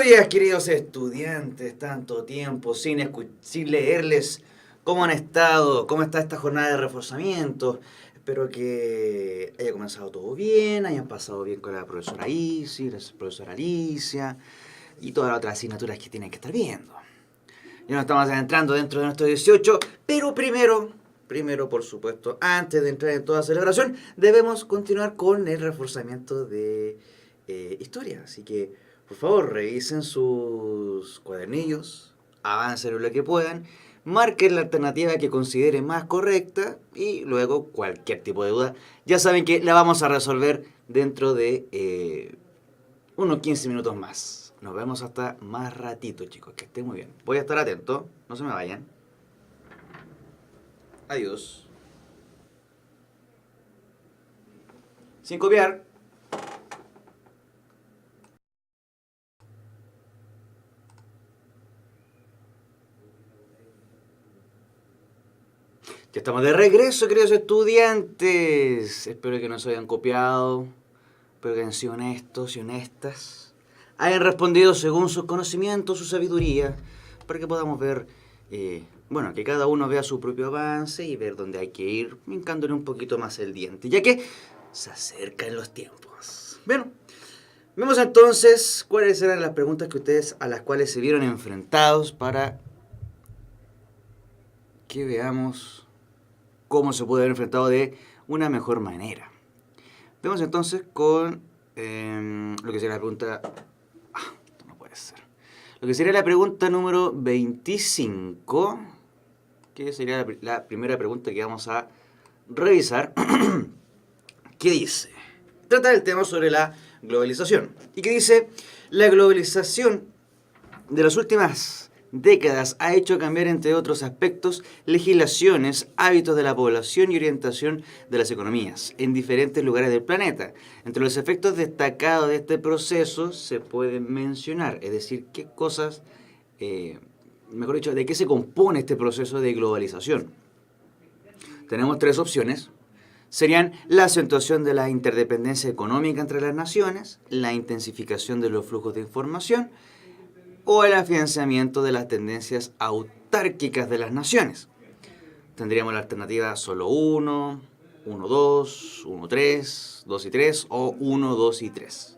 días, queridos estudiantes. Tanto tiempo sin leerles. ¿Cómo han estado? ¿Cómo está esta jornada de reforzamiento? Espero que haya comenzado todo bien, hayan pasado bien con la profesora Isi, la profesora Alicia y todas las otras asignaturas que tienen que estar viendo. Ya nos estamos adentrando dentro de nuestro 18, pero primero, por supuesto, antes de entrar en toda celebración, debemos continuar con el reforzamiento de historia. Así que, por favor, revisen sus cuadernillos, avancen lo que puedan, marquen la alternativa que consideren más correcta y luego cualquier tipo de duda, ya saben que la vamos a resolver dentro de unos 15 minutos más. Nos vemos hasta más ratito, chicos. Que estén muy bien. Voy a estar atento. No se me vayan. Adiós. Sin copiar. Ya estamos de regreso, queridos estudiantes. Espero que no se hayan copiado. Espero que hayan sido honestos y honestas. Hayan respondido según sus conocimientos, su sabiduría, para que podamos ver, que cada uno vea su propio avance y ver dónde hay que ir, hincándole un poquito más el diente, ya que se acercan los tiempos. Bueno, vemos entonces cuáles eran las preguntas a las cuales se vieron enfrentados para que veamos cómo se puede haber enfrentado de una mejor manera. Vemos entonces con lo que sería la pregunta... esto no puede ser. Lo que sería la pregunta número 25, que sería la primera pregunta que vamos a revisar. ¿Qué dice? Trata el tema sobre la globalización. ¿Y qué dice? La globalización de las últimas décadas ha hecho cambiar, entre otros aspectos, legislaciones, hábitos de la población y orientación de las economías en diferentes lugares del planeta. Entre los efectos destacados de este proceso se pueden mencionar, es decir, qué cosas, mejor dicho, de qué se compone este proceso de globalización. Tenemos tres opciones. Serían la acentuación de la interdependencia económica entre las naciones, la intensificación de los flujos de información, o el afianzamiento de las tendencias autárquicas de las naciones. Tendríamos la alternativa solo 1, 1, 2, 1, 3, 2 y 3 o 1, 2 y 3.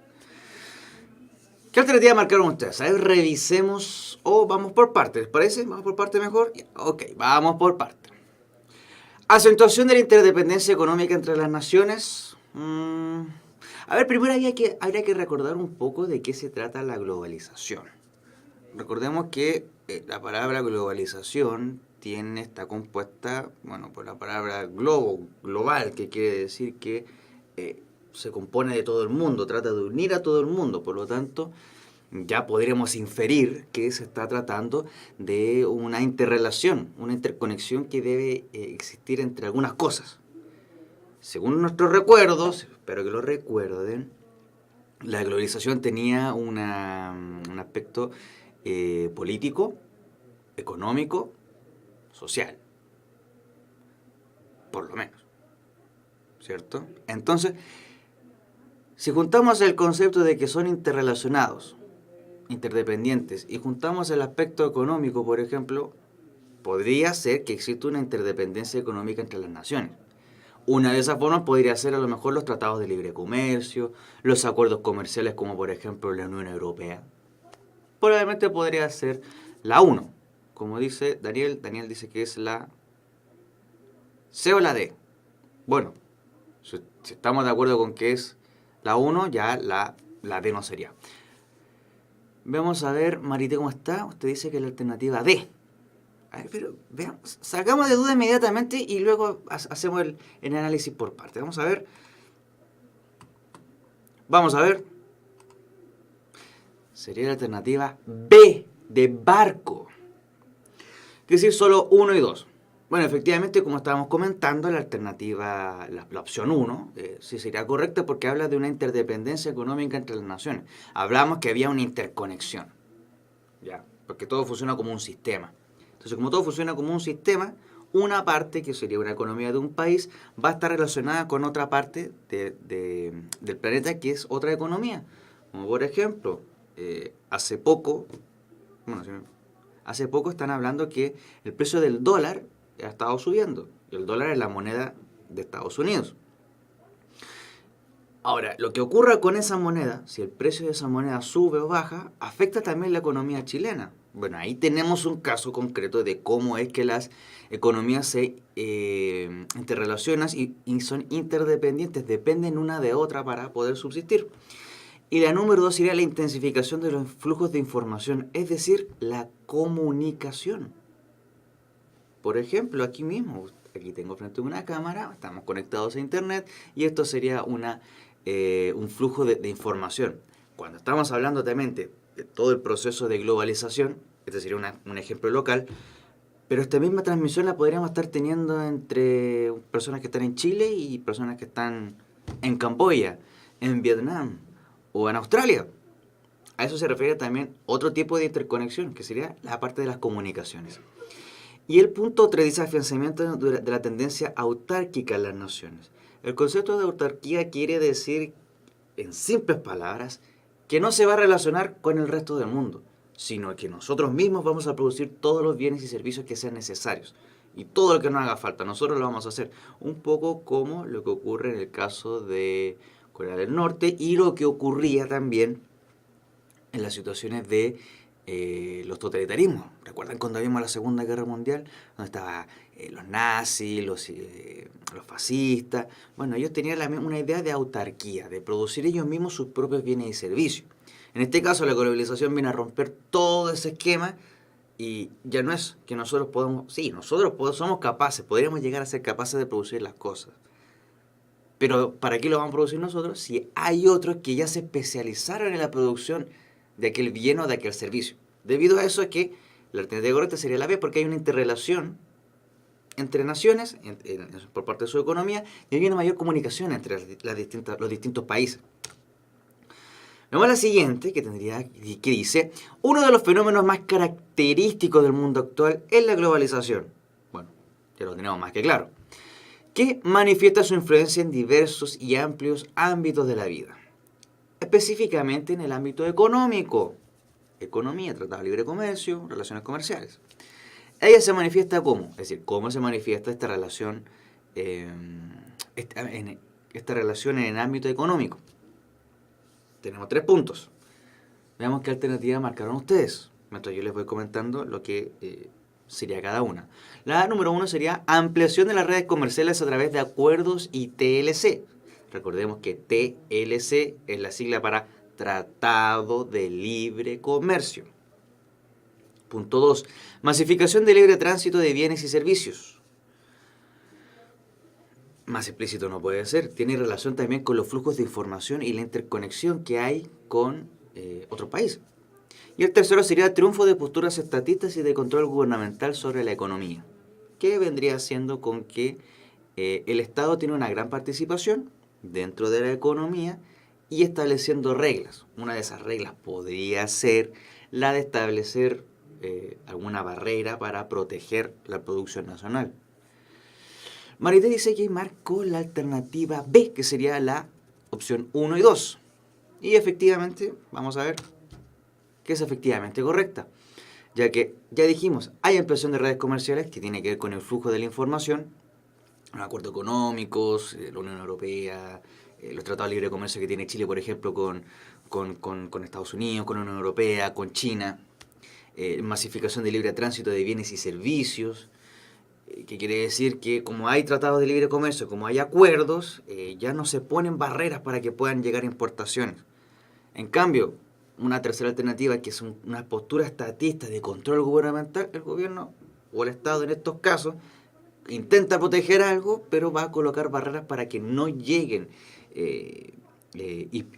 ¿Qué alternativa marcaron ustedes? A ver, revisemos o vamos por partes, ¿les parece? ¿Vamos por parte mejor? Ok, vamos por parte. Acentuación de la interdependencia económica entre las naciones. A ver, primero habría que recordar un poco de qué se trata la globalización. Recordemos que la palabra globalización está compuesta, por la palabra global, que quiere decir que se compone de todo el mundo, trata de unir a todo el mundo, por lo tanto, ya podremos inferir que se está tratando de una interrelación, una interconexión que debe existir entre algunas cosas. Según nuestros recuerdos, espero que lo recuerden, la globalización tenía un aspecto político, económico, social, por lo menos, ¿cierto? Entonces, si juntamos el concepto de que son interrelacionados, interdependientes, y juntamos el aspecto económico, por ejemplo, podría ser que exista una interdependencia económica entre las naciones. Una de esas formas podría ser a lo mejor los tratados de libre comercio, los acuerdos comerciales como por ejemplo la Unión Europea. Probablemente podría ser la 1. Como dice Daniel dice que es la C o la D. Bueno, si estamos de acuerdo con que es la 1, ya la D no sería. Vamos a ver, Marité, ¿cómo está? Usted dice que es la alternativa D. A ver, pero veamos, salgamos de duda inmediatamente y luego hacemos el análisis por parte. Vamos a ver. Sería la alternativa B, de barco. Es decir, solo 1 y 2. Bueno, efectivamente, como estábamos comentando, la alternativa, la opción 1, sí sería correcta porque habla de una interdependencia económica entre las naciones. Hablamos que había una interconexión, ¿ya? Porque todo funciona como un sistema. Entonces, como todo funciona como un sistema, una parte, que sería una economía de un país, va a estar relacionada con otra parte del planeta que es otra economía. Como por ejemplo, hace poco, bueno, hace poco están hablando que el precio del dólar ha estado subiendo. Y el dólar es la moneda de Estados Unidos. Ahora, lo que ocurra con esa moneda, si el precio de esa moneda sube o baja, afecta también la economía chilena. Bueno, ahí tenemos un caso concreto de cómo es que las economías se interrelacionan y son interdependientes, dependen una de otra para poder subsistir. Y la número 2 sería la intensificación de los flujos de información, es decir, la comunicación. Por ejemplo, aquí mismo, aquí tengo frente a una cámara, estamos conectados a internet y esto sería un flujo de información. Cuando estamos hablando también de todo el proceso de globalización, este sería un ejemplo local, pero esta misma transmisión la podríamos estar teniendo entre personas que están en Chile y personas que están en Camboya, en Vietnam o en Australia. A eso se refiere también otro tipo de interconexión, que sería la parte de las comunicaciones. Y el punto 3 dice afianzamiento de la tendencia autárquica en las naciones. El concepto de autarquía quiere decir, en simples palabras, que no se va a relacionar con el resto del mundo, sino que nosotros mismos vamos a producir todos los bienes y servicios que sean necesarios. Y todo lo que nos haga falta, nosotros lo vamos a hacer. Un poco como lo que ocurre en el caso de Corea del Norte y lo que ocurría también en las situaciones de los totalitarismos. ¿Recuerdan cuando vimos la Segunda Guerra Mundial? Donde estaban los nazis, los fascistas. Bueno, ellos tenían una idea de autarquía, de producir ellos mismos sus propios bienes y servicios. En este caso, la globalización viene a romper todo ese esquema y ya no es que nosotros podamos... Sí, nosotros somos capaces, podríamos llegar a ser capaces de producir las cosas. Pero ¿para qué lo vamos a producir nosotros si hay otros que ya se especializaron en la producción de aquel bien o de aquel servicio? Debido a eso es que la alternativa correcta sería la B, porque hay una interrelación entre naciones, por parte de su economía, y hay una mayor comunicación entre los distintos países. Vamos a la siguiente, que dice, uno de los fenómenos más característicos del mundo actual es la globalización. Bueno, ya lo tenemos más que claro. Que manifiesta su influencia en diversos y amplios ámbitos de la vida. Específicamente en el ámbito económico. Economía, tratado de libre comercio, relaciones comerciales. Ella se manifiesta ¿cómo? Es decir, ¿cómo se manifiesta esta relación en el ámbito económico? Tenemos 3 puntos. Veamos qué alternativa marcaron ustedes, mientras yo les voy comentando lo que sería cada una. La número 1 sería ampliación de las redes comerciales a través de acuerdos y TLC. Recordemos que TLC es la sigla para Tratado de Libre Comercio. Punto 2. Masificación de libre tránsito de bienes y servicios. Más explícito no puede ser. Tiene relación también con los flujos de información y la interconexión que hay con otros países. Y el tercero sería triunfo de posturas estatistas y de control gubernamental sobre la economía, que vendría siendo con que el Estado tiene una gran participación dentro de la economía y estableciendo reglas. Una de esas reglas podría ser la de establecer alguna barrera para proteger la producción nacional. Marité dice que marcó la alternativa B, que sería la opción 1 y 2. Y efectivamente, vamos a ver que es efectivamente correcta, ya que ya dijimos, hay ampliación de redes comerciales que tiene que ver con el flujo de la información, los acuerdos económicos, la Unión Europea, los tratados de libre comercio que tiene Chile, por ejemplo, con Estados Unidos, con la Unión Europea, con China, masificación de libre tránsito de bienes y servicios, que quiere decir que como hay tratados de libre comercio, como hay acuerdos, ya no se ponen barreras para que puedan llegar importaciones. En cambio, una tercera alternativa, que es una postura estatista de control gubernamental, el gobierno o el Estado en estos casos intenta proteger algo, pero va a colocar barreras para que no lleguen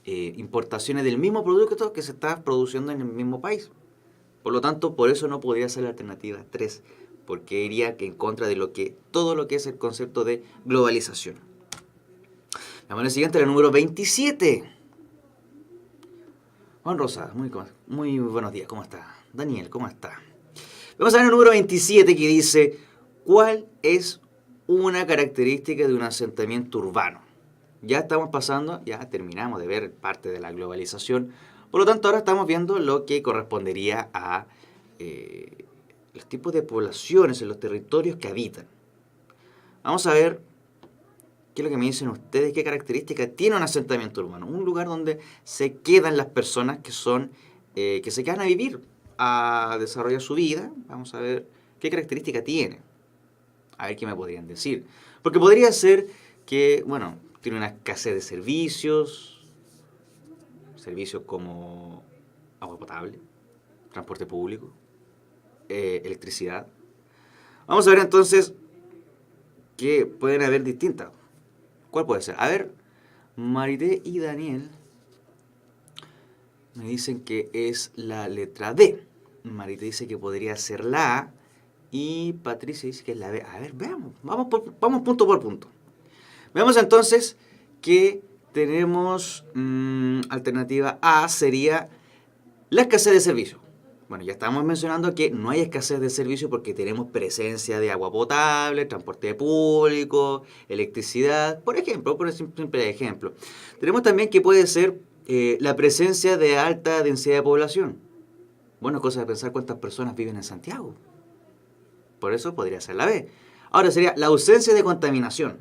importaciones del mismo producto que se está produciendo en el mismo país. Por lo tanto, por eso no podría ser la alternativa 3, porque iría en contra de todo lo que es el concepto de globalización. Vamos a la siguiente, la número 27. Juan Rosas, muy buenos días, ¿cómo está? Daniel, ¿cómo está? Vamos a ver el número 27 que dice, ¿cuál es una característica de un asentamiento urbano? Ya estamos pasando, ya terminamos de ver parte de la globalización. Por lo tanto, ahora estamos viendo lo que correspondería a los tipos de poblaciones en los territorios que habitan. Vamos a ver qué es lo que me dicen ustedes, qué características tiene un asentamiento urbano. Un lugar donde se quedan las personas que se quedan a vivir, a desarrollar su vida. Vamos a ver qué característica tiene. A ver qué me podrían decir. Porque podría ser que, bueno, tiene una escasez de servicios como agua potable, transporte público, electricidad. Vamos a ver entonces que pueden haber distintas. ¿Cuál puede ser? A ver, Marité y Daniel me dicen que es la letra D. Marité dice que podría ser la A y Patricia dice que es la B. A ver, veamos, vamos punto por punto. Veamos entonces que tenemos alternativa A sería la escasez de servicio. Bueno, ya estamos mencionando que no hay escasez de servicio porque tenemos presencia de agua potable, transporte público, electricidad, por ejemplo, por simple ejemplo. Tenemos también que puede ser la presencia de alta densidad de población. Bueno, cosa de pensar cuántas personas viven en Santiago. Por eso podría ser la B. Ahora sería la ausencia de contaminación.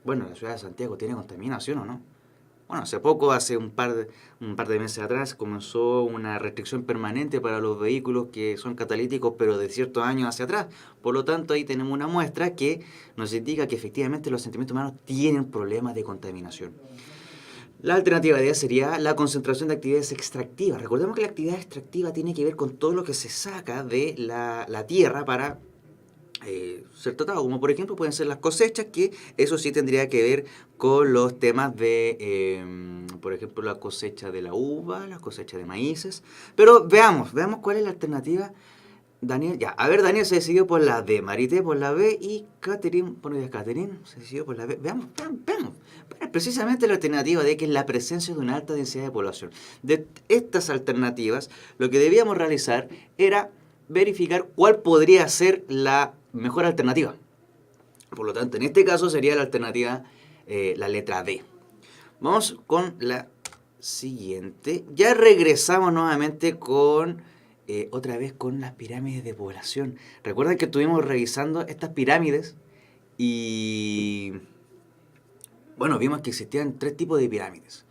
Bueno, la ciudad de Santiago tiene contaminación o no. Bueno, hace poco, hace un par de meses atrás, comenzó una restricción permanente para los vehículos que son catalíticos, pero de ciertos años hacia atrás. Por lo tanto, ahí tenemos una muestra que nos indica que efectivamente los asentamientos humanos tienen problemas de contaminación. La alternativa D sería la concentración de actividades extractivas. Recordemos que la actividad extractiva tiene que ver con todo lo que se saca de la tierra para ser tratado, como por ejemplo pueden ser las cosechas, que eso sí tendría que ver con los temas de, por ejemplo, la cosecha de la uva, la cosecha de maíces. Pero veamos cuál es la alternativa. Daniel, ya, a ver, Daniel se decidió por la D, Marité por la B y Catherine se decidió por la B. Veamos. Bueno, precisamente la alternativa D, que es la presencia de una alta densidad de población. De estas alternativas, lo que debíamos realizar era verificar cuál podría ser la mejor alternativa. Por lo tanto, en este caso sería la alternativa, la letra D. Vamos con la siguiente. Ya regresamos nuevamente con, otra vez con las pirámides de población. Recuerden que estuvimos revisando estas pirámides y, bueno, vimos que existían 3 tipos de pirámides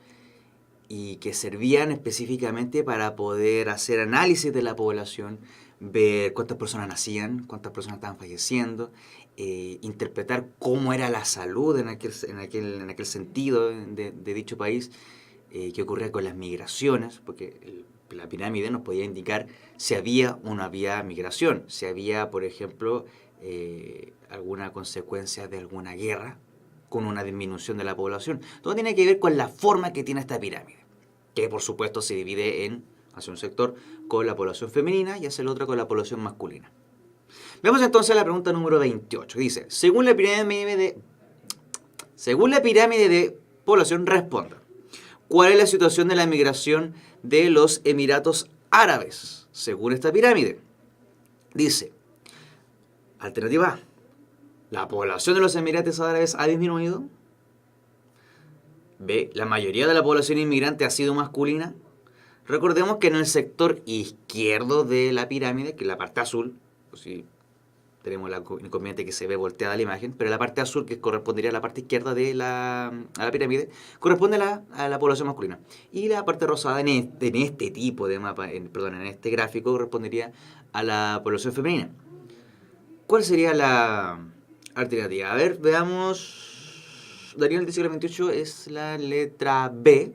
y que servían específicamente para poder hacer análisis de la población, ver cuántas personas nacían, cuántas personas estaban falleciendo, interpretar cómo era la salud en aquel sentido de dicho país, qué ocurría con las migraciones, porque la pirámide nos podía indicar si había o no había migración, si había, por ejemplo, alguna consecuencia de alguna guerra con una disminución de la población. Todo tiene que ver con la forma que tiene esta pirámide, que por supuesto se divide hacia un sector con la población femenina y hacia el otro con la población masculina. Veamos entonces la pregunta número 28. Dice, según la pirámide de población, responda. ¿Cuál es la situación de la migración de los Emiratos Árabes? Según esta pirámide. Dice, alternativa A, ¿la población de los Emiratos Árabes ha disminuido? B, ¿la mayoría de la población inmigrante ha sido masculina? Recordemos que en el sector izquierdo de la pirámide, que es la parte azul, pues sí, tenemos el inconveniente que se ve volteada la imagen, pero la parte azul, que correspondería a la parte izquierda a la pirámide, corresponde a la población masculina. Y la parte rosada en este tipo de mapa, en este gráfico, correspondería a la población femenina. ¿Cuál sería la alternativa? A ver, veamos. Daniel dice que la 28 es la letra B.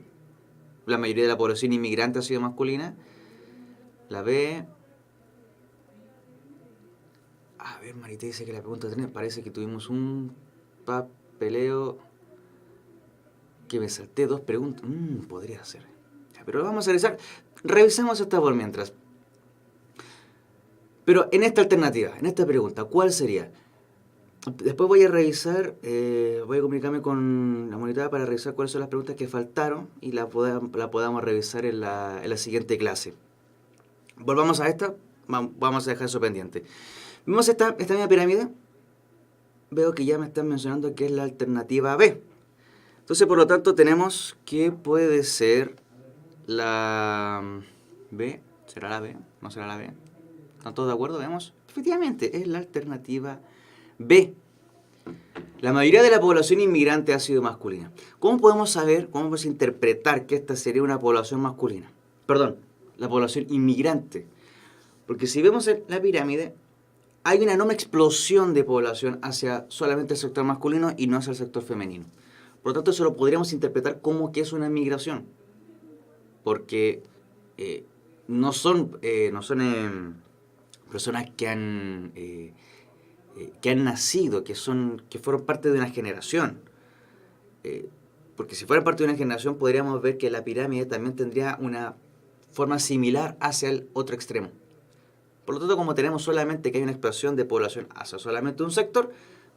La mayoría de la población inmigrante ha sido masculina. La B. A ver, Marita dice que la pregunta 3 parece que tuvimos un papeleo que me salté 2 preguntas. Podría ser. Pero vamos a revisar. Revisemos esta por mientras. Pero en esta alternativa, en esta pregunta, ¿cuál sería? Después voy a revisar, voy a comunicarme con la monitoría para revisar cuáles son las preguntas que faltaron y la podamos revisar en la siguiente clase. Volvamos a esta, vamos a dejar eso pendiente. Vemos esta misma pirámide, veo que ya me están mencionando que es la alternativa B. Entonces, por lo tanto, tenemos que puede ser la B, ¿será la B? ¿No será la B? ¿Están todos de acuerdo? Veamos. Efectivamente, es la alternativa B. La mayoría de la población inmigrante ha sido masculina. ¿Cómo podemos saber, cómo podemos interpretar que esta sería una población masculina? Perdón, la población inmigrante. Porque si vemos la pirámide, hay una enorme explosión de población hacia solamente el sector masculino y no hacia el sector femenino. Por lo tanto, eso lo podríamos interpretar como que es una migración. Porque no son personas que han nacido, que fueron parte de una generación. Porque si fueran parte de una generación, podríamos ver que la pirámide también tendría una forma similar hacia el otro extremo. Por lo tanto, como tenemos solamente que hay una explosión de población hacia solamente un sector,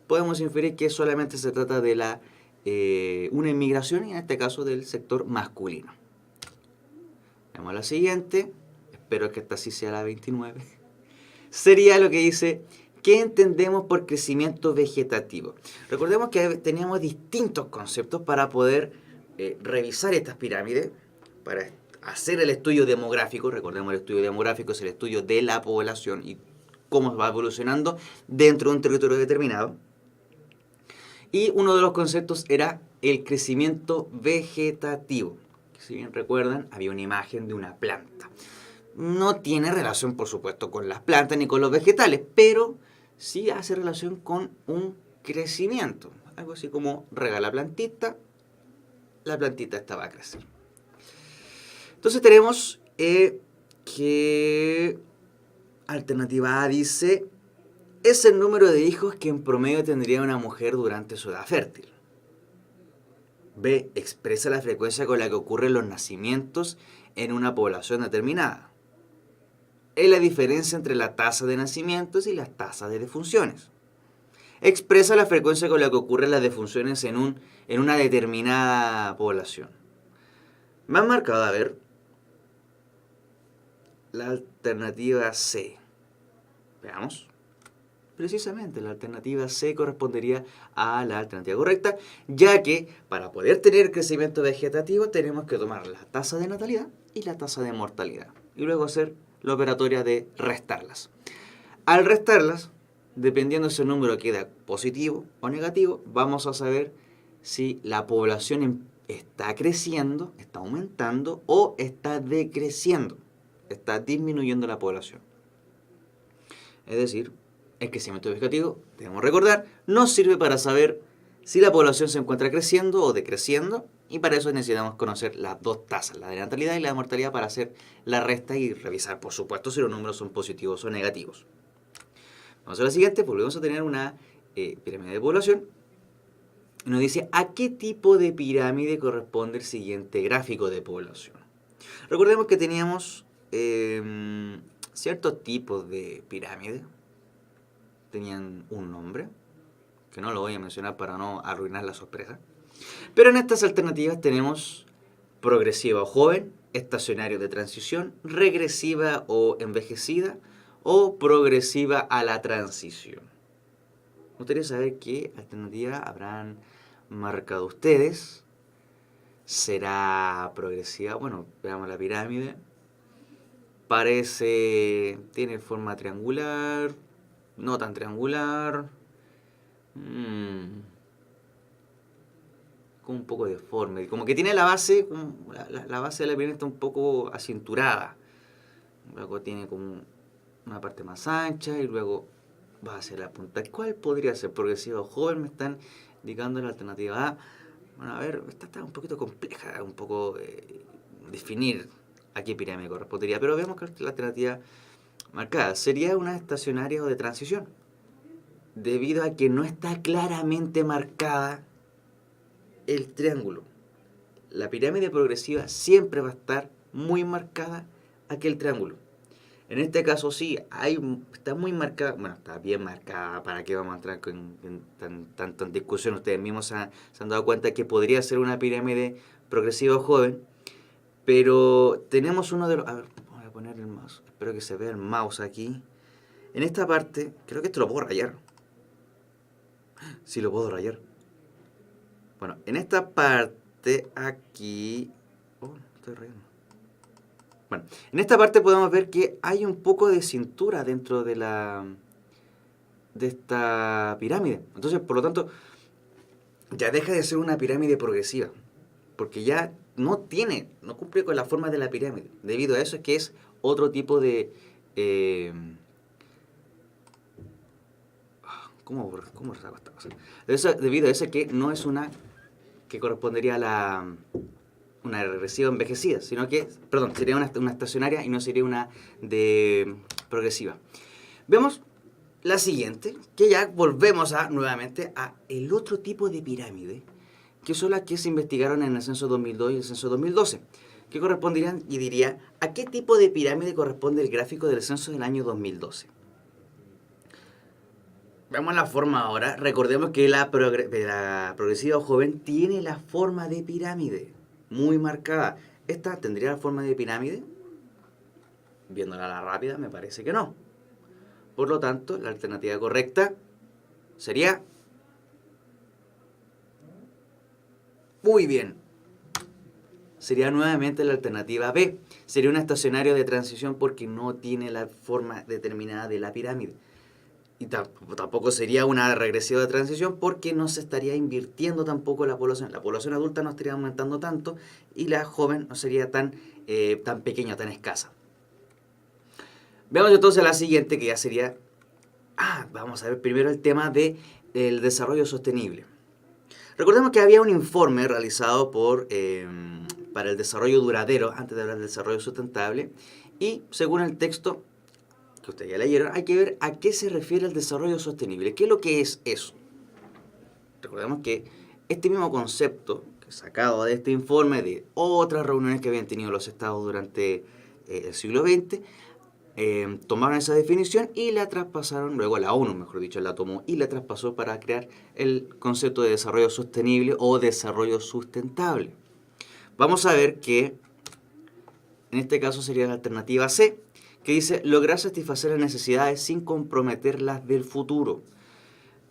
podemos inferir que solamente se trata de una inmigración, y en este caso del sector masculino. Vemos la siguiente, espero que esta sí sea la 29. Sería lo que dice, ¿qué entendemos por crecimiento vegetativo? Recordemos que teníamos distintos conceptos para poder revisar estas pirámides, para hacer el estudio demográfico. Recordemos, el estudio demográfico es el estudio de la población y cómo va evolucionando dentro de un territorio determinado. Y uno de los conceptos era el crecimiento vegetativo. Si bien recuerdan, había una imagen de una planta. No tiene relación, por supuesto, con las plantas ni con los vegetales, pero sí hace relación con un crecimiento. Algo así como rega la plantita esta va a crecer. Entonces tenemos que alternativa A dice, es el número de hijos que en promedio tendría una mujer durante su edad fértil. B, expresa la frecuencia con la que ocurren los nacimientos en una población determinada. Es la diferencia entre la tasa de nacimientos y las tasas de defunciones. Expresa la frecuencia con la que ocurren las defunciones en una determinada población. Me han marcado, a ver, la alternativa C. Veamos. Precisamente la alternativa C correspondería a la alternativa correcta, ya que para poder tener crecimiento vegetativo tenemos que tomar la tasa de natalidad y la tasa de mortalidad y luego hacer la operatoria de restarlas. Al restarlas, dependiendo si el número queda positivo o negativo, vamos a saber si la población está creciendo, está aumentando o está decreciendo, está disminuyendo la población. Es decir, el crecimiento vegetativo, debemos recordar, nos sirve para saber si la población se encuentra creciendo o decreciendo, y para eso necesitamos conocer las dos tasas, la de natalidad y la de mortalidad, para hacer la resta y revisar, por supuesto, si los números son positivos o negativos. Vamos a la siguiente, volvemos a tener una pirámide de población. Y nos dice, ¿a qué tipo de pirámide corresponde el siguiente gráfico de población? Recordemos que teníamos ciertos tipos de pirámide. Tenían un nombre, que no lo voy a mencionar para no arruinar la sorpresa. Pero en estas alternativas tenemos progresiva o joven, estacionario de transición, regresiva o envejecida, o progresiva a la transición. Me gustaría saber qué alternativa habrán marcado ustedes. ¿Será progresiva? Bueno, veamos la pirámide. Tiene forma triangular, no tan triangular. Como un poco deforme. Como que tiene la base, la base de la pirámide está un poco acinturada. Luego tiene como una parte más ancha y luego va hacia la punta. ¿Cuál podría ser? Progresiva o joven, me están indicando la alternativa A. Bueno, a ver, esta está un poquito compleja, un poco definir a qué pirámide correspondería, pero vemos que la alternativa marcada sería una estacionaria o de transición, debido a que no está claramente marcada el triángulo. La pirámide progresiva siempre va a estar muy marcada aquel triángulo. En este caso sí, está muy marcada, bueno, está bien marcada, ¿para qué vamos a entrar en discusión? Ustedes mismos se han dado cuenta que podría ser una pirámide progresiva o joven, pero tenemos uno de los... A ver, voy a poner el mouse, espero que se vea el mouse aquí. En esta parte, creo que esto lo puedo rayar. Sí, lo puedo rayar. Bueno, en esta parte aquí... Oh, estoy rayando. Bueno, en esta parte podemos ver que hay un poco de cintura dentro de esta pirámide. Entonces, por lo tanto, ya deja de ser una pirámide progresiva, porque ya no cumple con la forma de la pirámide. Debido a eso es que es otro tipo de... ¿cómo saco esta cosa? Debido a eso es que no es una que correspondería a una regresiva envejecida, sino que, perdón, sería una estacionaria y no sería una de progresiva. Vemos la siguiente, que ya volvemos nuevamente a el otro tipo de pirámide, que son las que se investigaron en el censo 2002 y el censo 2012, que corresponderían, y diría, ¿a qué tipo de pirámide corresponde el gráfico del censo del año 2012? Veamos la forma ahora. Recordemos que la progresiva joven tiene la forma de pirámide, muy marcada. ¿Esta tendría la forma de pirámide? Viéndola a la rápida, me parece que no. Por lo tanto, la alternativa correcta sería... Muy bien. Sería nuevamente la alternativa B. Sería un estacionario de transición porque no tiene la forma determinada de la pirámide. Y tampoco sería una regresiva de transición porque no se estaría invirtiendo tampoco la población. La población adulta no estaría aumentando tanto y la joven no sería tan pequeña, tan escasa. Veamos entonces la siguiente, que ya sería... vamos a ver primero el tema del desarrollo sostenible. Recordemos que había un informe realizado para el desarrollo duradero, antes de hablar del desarrollo sustentable, y según el texto que ustedes ya leyeron, hay que ver a qué se refiere el desarrollo sostenible. ¿Qué es lo que es eso? Recordemos que este mismo concepto, sacado de este informe, de otras reuniones que habían tenido los estados durante el siglo XX, tomaron esa definición y la traspasaron, luego la ONU, mejor dicho, la tomó y la traspasó para crear el concepto de desarrollo sostenible o desarrollo sustentable. Vamos a ver que en este caso sería la alternativa C, que dice lograr satisfacer las necesidades sin comprometer las del futuro.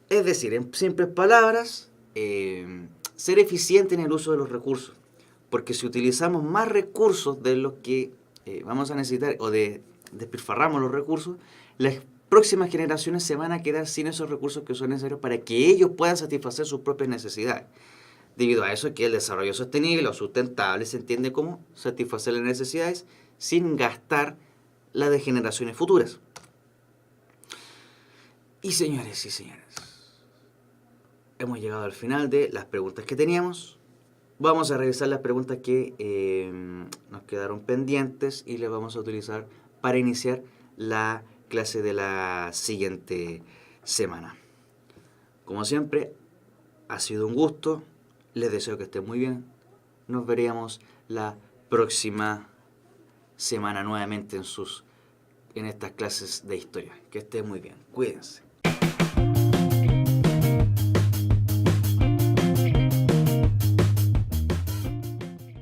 Es decir, en simples palabras, ser eficiente en el uso de los recursos. Porque si utilizamos más recursos de los que vamos a necesitar o despilfarramos los recursos, las próximas generaciones se van a quedar sin esos recursos que son necesarios para que ellos puedan satisfacer sus propias necesidades. Debido a eso es que el desarrollo sostenible o sustentable se entiende como satisfacer las necesidades sin gastar las de generaciones futuras. Y señores y señores, hemos llegado al final de las preguntas que teníamos. Vamos a revisar las preguntas que nos quedaron pendientes y las vamos a utilizar para iniciar la clase de la siguiente semana. Como siempre, ha sido un gusto. Les deseo que estén muy bien. Nos veríamos la próxima semana nuevamente en estas clases de historia. Que estén muy bien. Cuídense.